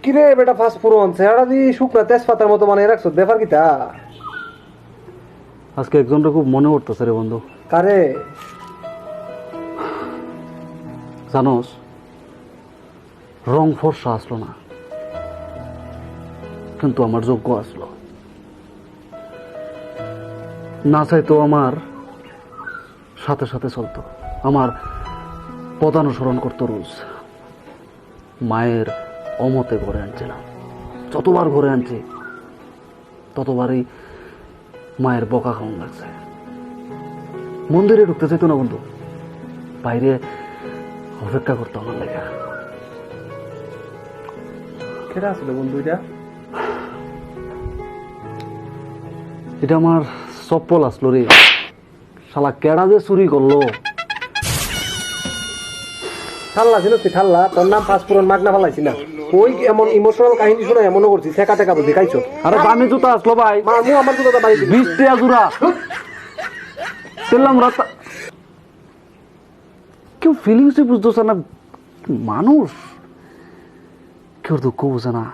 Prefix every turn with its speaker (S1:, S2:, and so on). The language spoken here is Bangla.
S1: কিরে বেটা ফাস্ট ফুরন চেহারা দি শুকনা তেজপাতার মতো বানিয়ে রাখছো ব্যাপার কি তা?
S2: আজকে একজনটা খুব মনে পড়তেছে রে বন্ধু।
S1: কারে?
S2: জানোস রং ফর্সা আসলো না, কিন্তু আমার যোগ্য আসলো। না চাইতো আমার সাথে সাথে চলতো, আমার পদানুসরণ করতো রোজ। মায়ের অমতে ঘরে আনছিলাম, যতবার ঘরে আনছি ততবারই মায়ের বকা খাওয়ান লাগছে। মন্দিরে ঢুকতে চাইতো না বন্ধু, বাইরে অপেক্ষা করতো আমার লেখা।
S1: কেটা আসলে বন্ধু এটা?
S2: এটা আমার চপ্পল আসলো রে, শালা কেডা যে চুরি করলো।
S1: ঠাল্লা ছিল তুই ঠাল্লা, তোর নাম ফাস্ট ফুরন মাগনা ফালাইছি না। ওই এমন ইমোশনাল কাহিনী শুনে এমনও করছি ঠেকা টেকা বুঝি খাইছো।
S2: আরে দামি জুতা আসলো ভাই,
S1: মামু আমার জুতা বাড়ি
S2: 20 টাকা জোড়া পেলাম রাত। কেউ ফিলিংসই বুঝতেছে না, মানুষ কেউ দুঃখ বুঝে না।